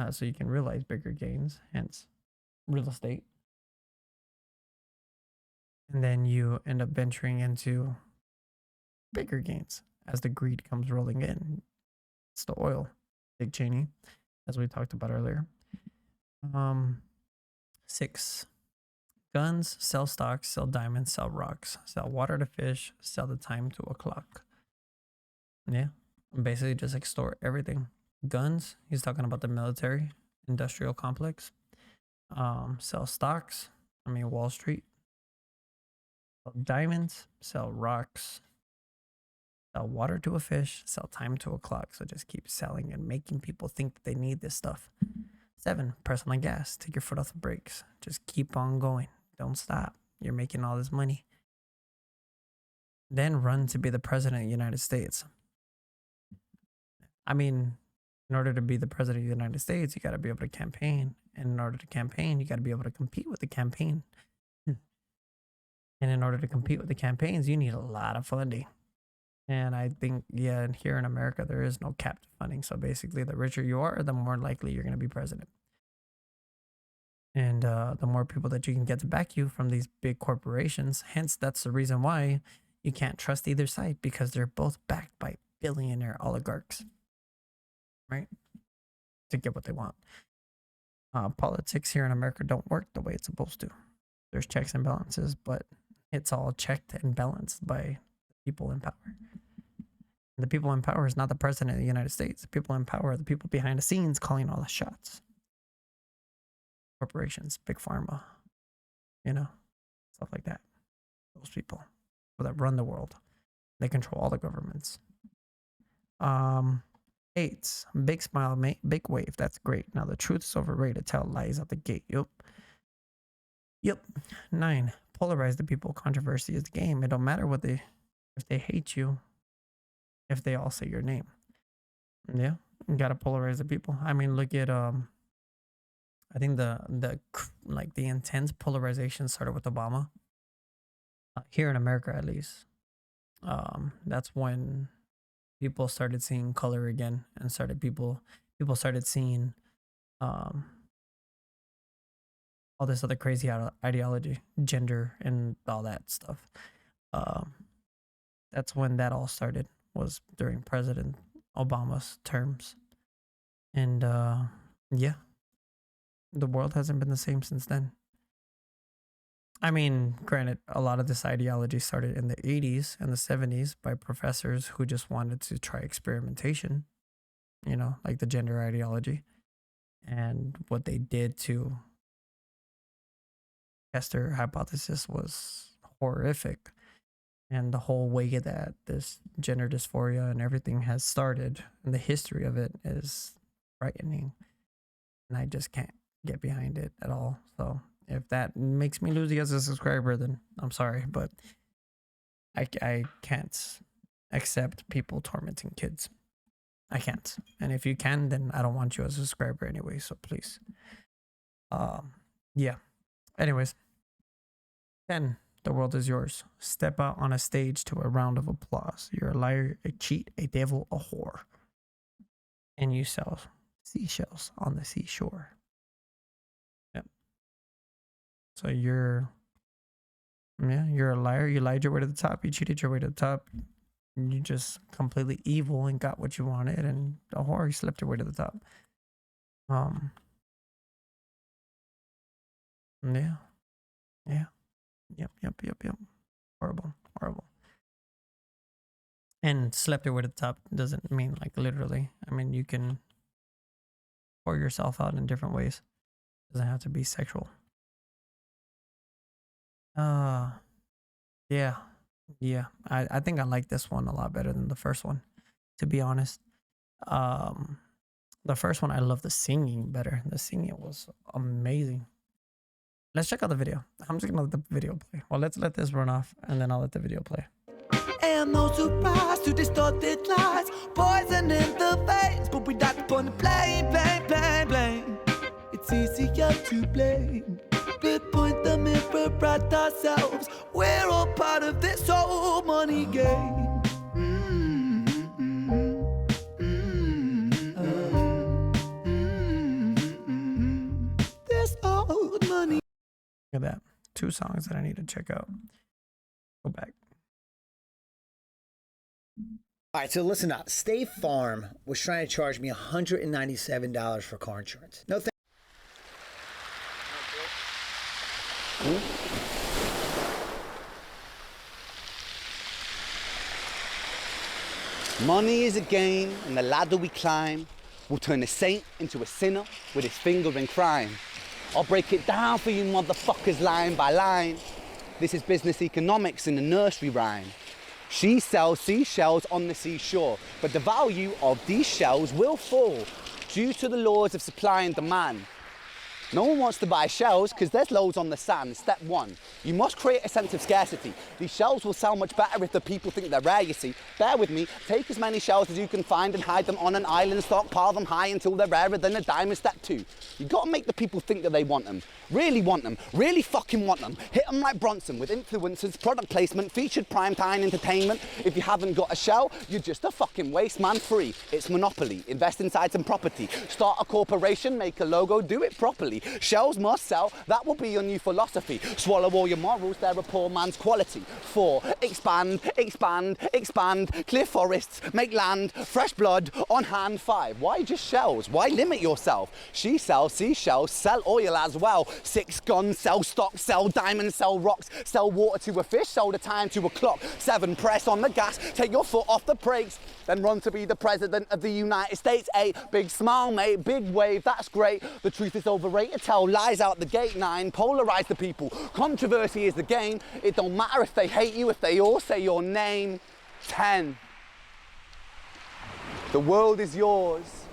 So you can realize bigger gains, hence real estate. And then you end up venturing into bigger gains as the greed comes rolling in. It's the oil, Dick Cheney, as we talked about earlier. 6. Guns, sell stocks, sell diamonds, sell rocks, sell water to fish, sell the time to a clock. Yeah, basically just extort everything. Guns, he's talking about the military industrial complex. Sell stocks, I mean Wall Street. Sell diamonds, sell rocks, sell water to a fish, sell time to a clock. So just keep selling and making people think that they need this stuff. 7, press on the gas. Take your foot off the brakes. Just keep on going. Don't stop. You're making all this money. Then run to be the president of the United States. I mean, in order to be the president of the United States, you got to be able to campaign. And in order to campaign, you got to be able to compete with the campaign. And in order to compete with the campaigns, you need a lot of funding. And I think, yeah, and here in America, there is no cap to funding. So basically, the richer you are, the more likely you're going to be president. And the more people that you can get to back you from these big corporations. Hence, that's the reason why you can't trust either side, because they're both backed by billionaire oligarchs, right? To get what they want. Politics here in America don't work the way it's supposed to. There's checks and balances, but it's all checked and balanced by people in power. And the people in power is not the president of the United States. The people in power are the people behind the scenes calling all the shots. Corporations, big pharma, stuff like that. Those people that run the world. They control all the governments. 8, big smile, mate, big wave. That's great. Now the truth is overrated. Tell lies out the gate. Yep. 9, polarize the people. Controversy is the game. It don't matter if they hate you, if they all say your name. Yeah, you gotta polarize the people. I mean, look at I think the intense polarization started with Obama. Here in America, at least, that's when people started seeing color again, and people started seeing all this other crazy ideology, gender, and all that stuff. That's when that all started, was during President Obama's terms. And yeah, the world hasn't been the same since then. I mean, granted, a lot of this ideology started in the 80s and the 70s by professors who just wanted to try experimentation, like the gender ideology. And what they did to test their hypothesis was horrific. And the whole way that this gender dysphoria and everything has started, and the history of it, is frightening. And I just can't get behind it at all. So if that makes me lose you as a subscriber, then I'm sorry, but I can't accept people tormenting kids. I can't. And if you can, then I don't want you as a subscriber anyway, so please. Yeah. Anyways. 10, the world is yours. Step out on a stage to a round of applause. You're a liar, a cheat, a devil, a whore. And you sell seashells on the seashore. Yep. So you're a liar. You lied your way to the top. You cheated your way to the top. You just completely evil and got what you wanted. And a whore, you slept your way to the top. Yeah. Yep. Horrible. And slept your way to the top doesn't mean like literally. I mean, you can pour yourself out in different ways. It doesn't have to be sexual. Yeah. I think I like this one a lot better than the first one, to be honest. The first one, I love the singing better. The singing was amazing. Let's check out the video. I'm just gonna let the video play. Well, let's let this run off, and then I'll let the video play. And no surprise to distorted lies, poison in the veins, but we don't upon the blame. It's easier to blame, but point the mirror at ourselves. We're all part of this whole money game. This old money. Look at that. 2 songs that I need to check out. Go back. All right, so listen up. State Farm was trying to charge me $197 for car insurance. No thanks. Money is a game, and the ladder we climb will turn a saint into a sinner with his finger in crime. I'll break it down for you motherfuckers line by line. This is business economics in the nursery rhyme. She sells seashells on the seashore, but the value of these shells will fall due to the laws of supply and demand. No one wants to buy shells because there's loads on the sand. Step one, you must create a sense of scarcity. These shells will sell much better if the people think they're rare, you see. Bear with me, take as many shells as you can find and hide them on an island, stockpile them high until they're rarer than a diamond. Step two, you gotta make the people think that they want them. Really want them, really fucking want them. Hit them like Bronson with influencers, product placement, featured primetime entertainment. If you haven't got a shell, you're just a fucking waste man. Free. It's monopoly. Invest inside some property. Start a corporation, make a logo, do it properly. Shells must sell, that will be your new philosophy. Swallow all your morals, they're a poor man's quality. 4, expand, expand, expand. Clear forests, make land, fresh blood on hand. 5, why just shells? Why limit yourself? She sells seashells, sell oil as well. 6, guns, sell stock, sell diamonds, sell rocks, sell water to a fish, sell the time to a clock. 7, press on the gas, take your foot off the brakes, then run to be the president of the United States. 8, big smile, mate, big wave, that's great. The truth is overrated. Tell lies out the gate. 9, polarize the people. Controversy is the game. It don't matter if they hate you, if they all say your name. 10, the world is yours.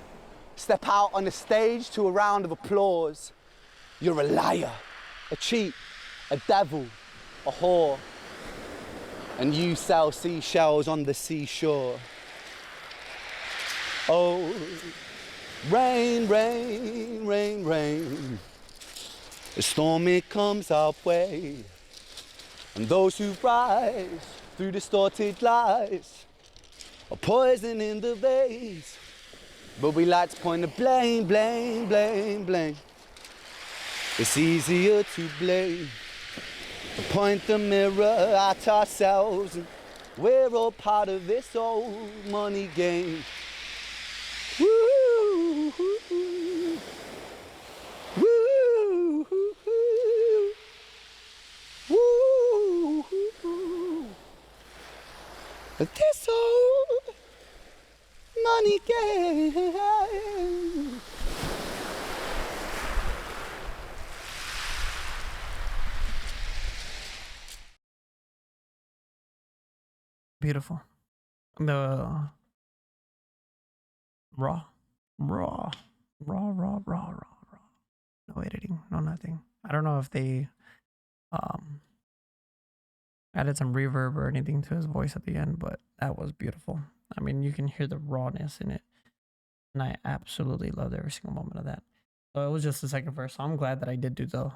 Step out on the stage to a round of applause. You're a liar, a cheat, a devil, a whore, and you sell seashells on the seashore. Oh, rain, rain, rain, rain. The storm, it comes our way. And those who rise through distorted lies are poison in the veins. But we like to point the blame, blame, blame, blame. It's easier to blame. To point the mirror at ourselves. And we're all part of this old money game. Woo, woo, woo, woo, woo, woo. This old money game. Beautiful. The raw. No editing, no nothing. I don't know if they added some reverb or anything to his voice at the end, but that was beautiful. I mean, you can hear the rawness in it, and I absolutely loved every single moment of that. So it was just the second verse. So I'm glad that I did do the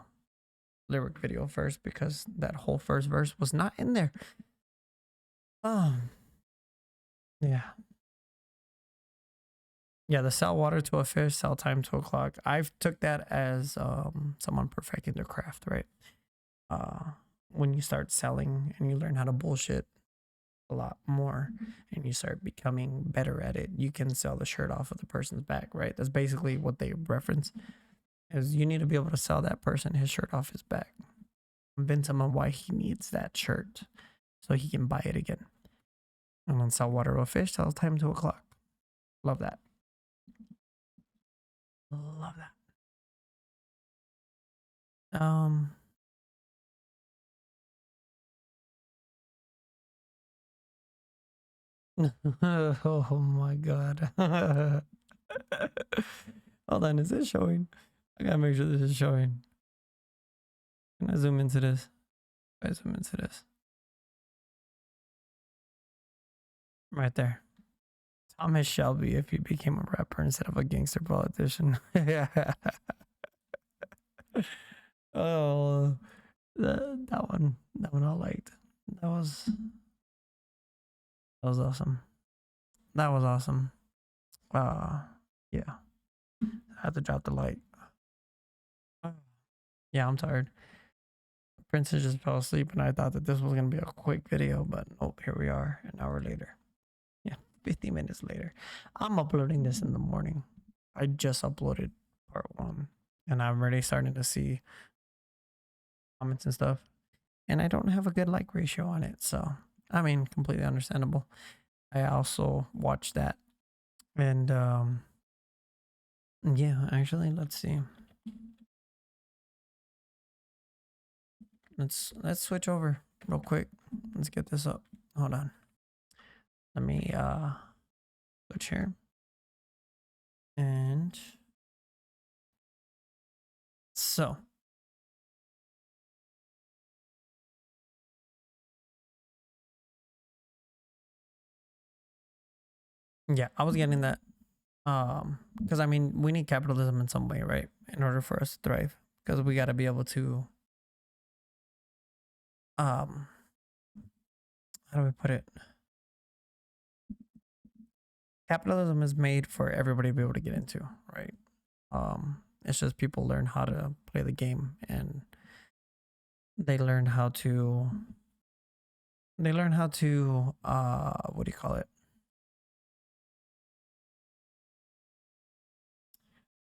lyric video first, because that whole first verse was not in there. Yeah. Yeah, the sell water to a fish, sell time to a clock. I've took that as someone perfecting their craft, right? When you start selling and you learn how to bullshit a lot more and you start becoming better at it, you can sell the shirt off of the person's back, right? That's basically what they reference, is you need to be able to sell that person his shirt off his back. Convince him of why he needs that shirt so he can buy it again. And then sell water to a fish, sell time to a clock. Love that. Love that. Oh my god. Hold on, is this showing? I gotta make sure this is showing. Can I zoom into this? I zoom into this. Right there. Thomas Shelby if he became a rapper instead of a gangster politician. Oh, that one I liked. That was awesome. That was awesome. Yeah. I had to drop the light. Yeah, I'm tired. Princess just fell asleep, and I thought that this was gonna be a quick video, but nope, here we are, an hour later. Yeah, 50 minutes later. I'm uploading this in the morning. I just uploaded part 1, and I'm already starting to see comments and stuff. And I don't have a good like ratio on it, so I mean, completely understandable. I also watched that, and yeah, actually, let's see. Let's switch over real quick. Let's get this up. Hold on. Let me switch here. And so yeah, I was getting that. Because I mean, we need capitalism in some way, right? In order for us to thrive, because we got to be able to, um, how do we put it? Capitalism is made for everybody to be able to get into, right? It's just people learn how to play the game, and they learn how to, what do you call it?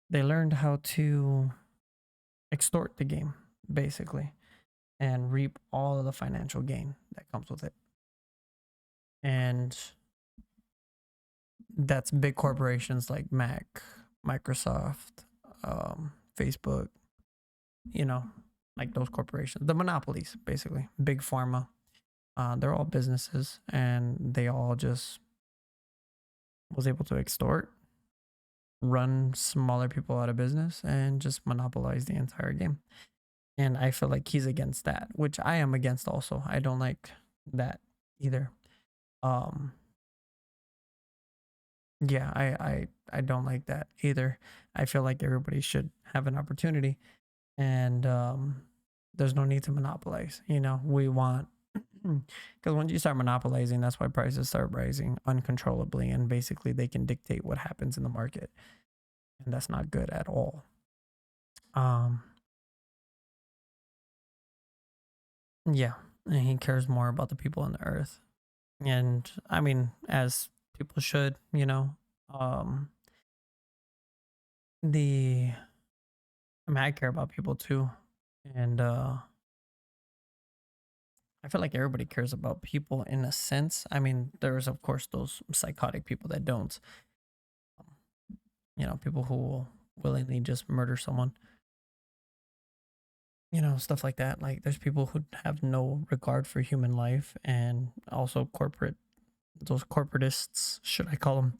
They learned how to extort the game, basically, and reap all of the financial gain that comes with it. And that's big corporations like Mac, Microsoft, Facebook, you know, like those corporations, the monopolies, basically, big pharma. They're all businesses, and they all just was able to extort, run smaller people out of business, and just monopolize the entire game. And I feel like he's against that, which I am against also. I don't like that either. Um, yeah, I don't like that either. I feel like everybody should have an opportunity, and there's no need to monopolize. You know, we want, because once you start monopolizing, that's why prices start rising uncontrollably, and basically they can dictate what happens in the market, and that's not good at all. Yeah, and he cares more about the people on the earth, and I mean, as people should, you know. Um, the I mean, I care about people too, and I feel like everybody cares about people in a sense. I mean, there's of course those psychotic people that don't. You know, people who will willingly just murder someone. You know, stuff like that. Like, there's people who have no regard for human life, and also those corporatists, should I call them?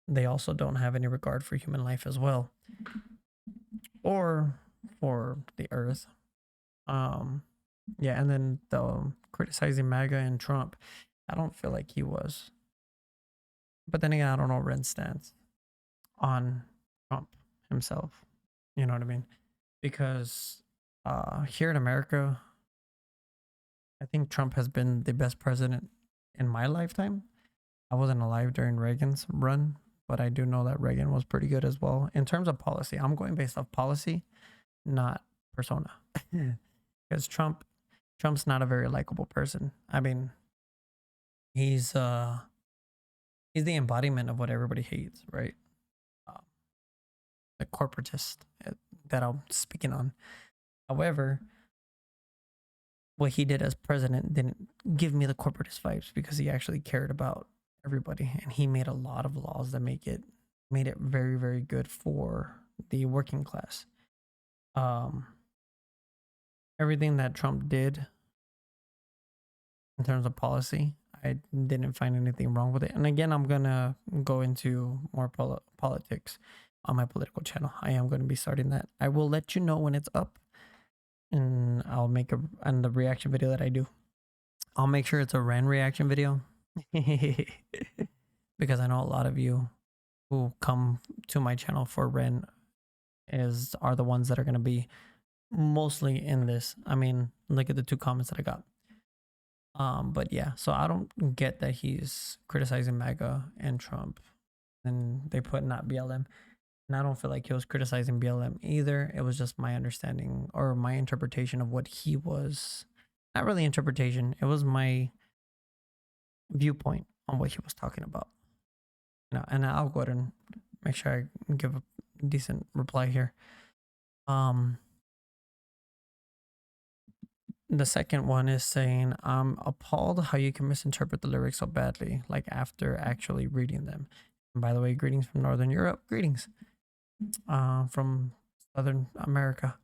They also don't have any regard for human life as well, or for the earth. Um, yeah, and then the criticizing MAGA and Trump, I don't feel like he was. But then again, I don't know Ren's stance on Trump himself. You know what I mean? Because here in America, I think Trump has been the best president in my lifetime. I wasn't alive during Reagan's run, but I do know that Reagan was pretty good as well. In terms of policy, I'm going based off policy, not persona. Because Trump's not a very likable person. I mean, he's the embodiment of what everybody hates, right? Um, the corporatist that I'm speaking on. However, what he did as president didn't give me the corporatist vibes, because he actually cared about everybody, and he made a lot of laws that made it very, very good for the working class. Everything that Trump did in terms of policy, I didn't find anything wrong with it. And again, I'm gonna go into more politics on my political channel. I am going to be starting that. I will let you know when it's up, and I'll make and the reaction video that I do, I'll make sure it's a Ren reaction video. Because I know a lot of you who come to my channel for Ren are the ones that are going to be mostly in this. I mean, look at the 2 comments that I got. But yeah, so I don't get that he's criticizing MAGA and Trump, and they put not BLM. And I don't feel like he was criticizing BLM either. It was just my understanding or my interpretation of what he was. Not really interpretation. It was my viewpoint on what he was talking about. You know, and I'll go ahead and make sure I give a decent reply here. The second one is saying, I'm appalled how you can misinterpret the lyrics so badly, like after actually reading them. And by the way, greetings from Northern Europe. Greetings from Southern America.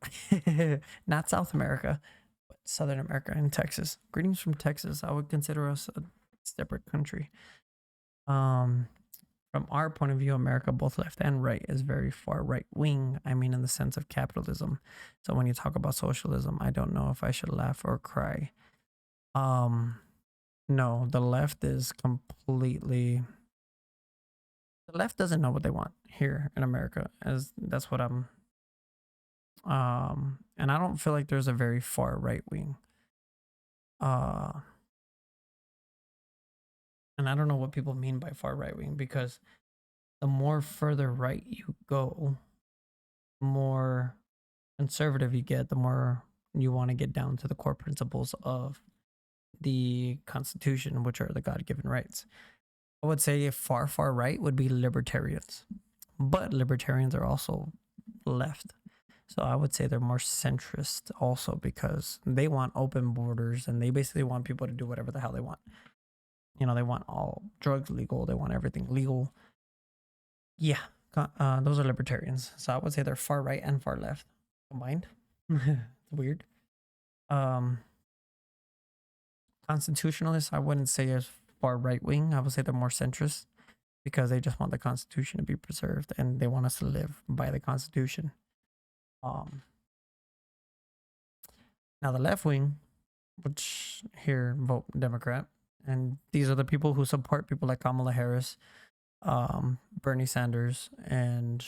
Not South America, but Southern America and Texas. Greetings from Texas. I would consider us a separate country. from our point of view, America, both left and right, is very far right wing. I mean, in the sense of capitalism. So when you talk about socialism, I don't know if I should laugh or cry. No, the left is completely. The left doesn't know what they want here in America, as that's what I'm. And I don't feel like there's a very far right wing. And I don't know what people mean by far right wing, because the more further right you go, the more conservative you get, the more you want to get down to the core principles of the Constitution, which are the God-given rights. I would say far, far right would be libertarians, but libertarians are also left. So I would say they're more centrist also, because they want open borders and they basically want people to do whatever the hell they want. You know, they want all drugs legal. They want everything legal. Yeah, those are libertarians. So I would say they're far right and far left combined. Weird. Constitutionalists, I wouldn't say as far right wing. I would say they're more centrist, because they just want the Constitution to be preserved and they want us to live by the Constitution. Now the left wing, which here vote Democrat, and these are the people who support people like Kamala Harris, Bernie Sanders, and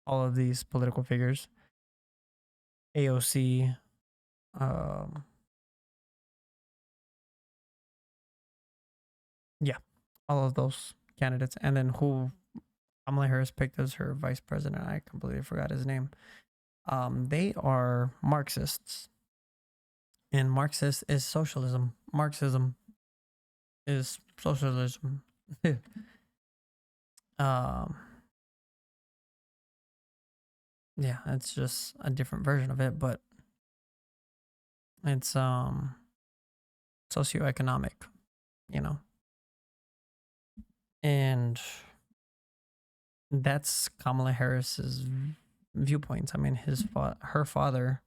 all of these political figures. AOC, yeah, all of those candidates. And then who Kamala Harris picked as her vice president, I completely forgot his name. They are Marxists. And Marxist is socialism. Marxism is socialism. Yeah, it's just a different version of it, but it's socioeconomic, you know. And that's Kamala Harris's viewpoints. I mean, her father,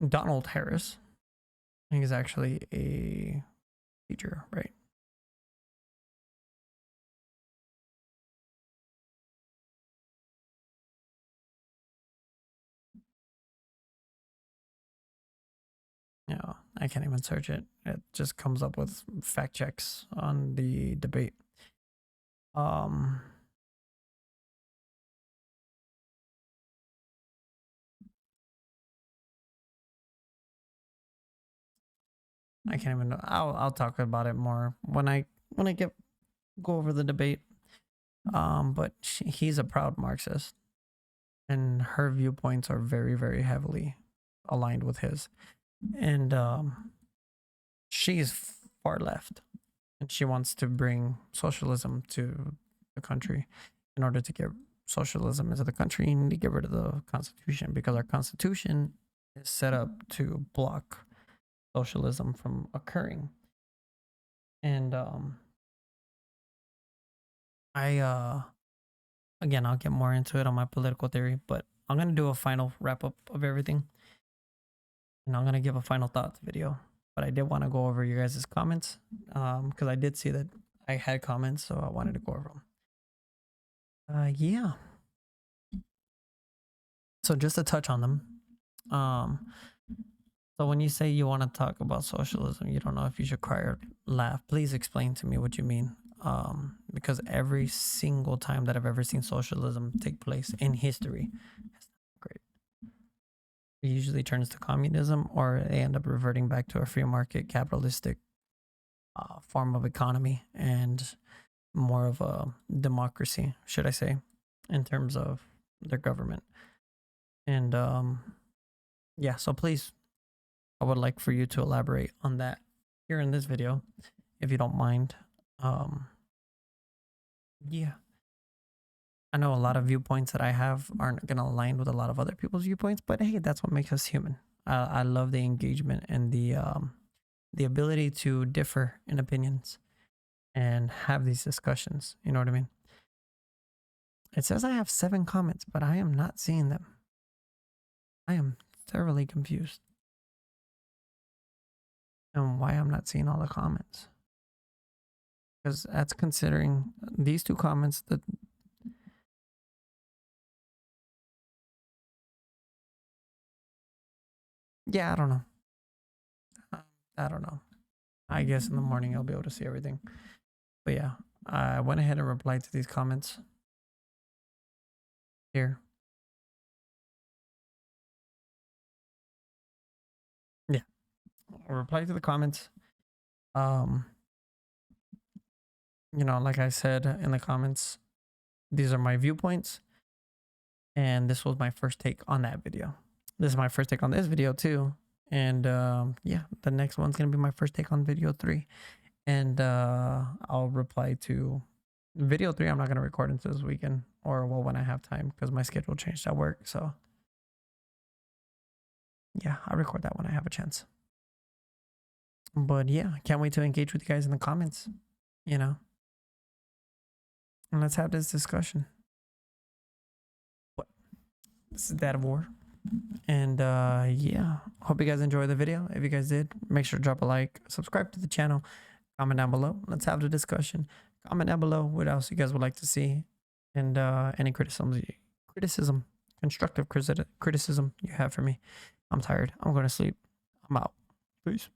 Donald Harris, I think, is actually a teacher, right? Yeah, I can't even search it. It just comes up with fact checks on the debate. I can't even know. I'll talk about it more when I go over the debate. But he's a proud Marxist, and her viewpoints are very, very heavily aligned with his. And she's far left, and she wants to bring socialism to the country. In order to get socialism into the country, you need to get rid of the Constitution, because our Constitution is set up to block socialism from occurring. And again, I'll get more into it on my political theory, but I'm gonna do a final wrap up of everything, and I'm gonna give a final thoughts video. But I did want to go over your guys' comments, because I did see that I had comments, so I wanted to go over them. Yeah. So just to touch on them, so when you say you want to talk about socialism, you don't know if you should cry or laugh. Please explain to me what you mean. Because every single time that I've ever seen socialism take place in history, it's not great. It usually turns to communism, or they end up reverting back to a free market capitalistic form of economy, and more of a democracy, should I say, in terms of their government. And yeah, so please, I would like for you to elaborate on that here in this video, if you don't mind. Yeah, I know a lot of viewpoints that I have aren't going to align with a lot of other people's viewpoints, but hey, that's what makes us human. I love the engagement and the ability to differ in opinions and have these discussions. You know what I mean? It says I have 7 comments, but I am not seeing them. I am thoroughly confused. And why I'm not seeing all the comments. Because that's considering these two comments that yeah, I don't know. I don't know. I guess in the morning I'll be able to see everything. But yeah, I went ahead and replied to these comments here. Yeah, I'll reply to the comments. You know, like I said in the comments, these are my viewpoints, and this was my first take on that video. This is my first take on this video too, and yeah, the next one's gonna be my first take on video 3, and I'll reply to video 3. I'm not gonna record until this weekend, or well, when I have time, because my schedule changed at work. So yeah, I'll record that when I have a chance. But yeah, can't wait to engage with you guys in the comments, you know, and let's have this discussion. What? This is Dad of War. And yeah, hope you guys enjoyed the video. If you guys did, make sure to drop a like, subscribe to the channel, comment down below. Let's have the discussion. Comment down below what else you guys would like to see, and any criticism, constructive criticism you have for me. I'm tired. I'm going to sleep. I'm out. Peace.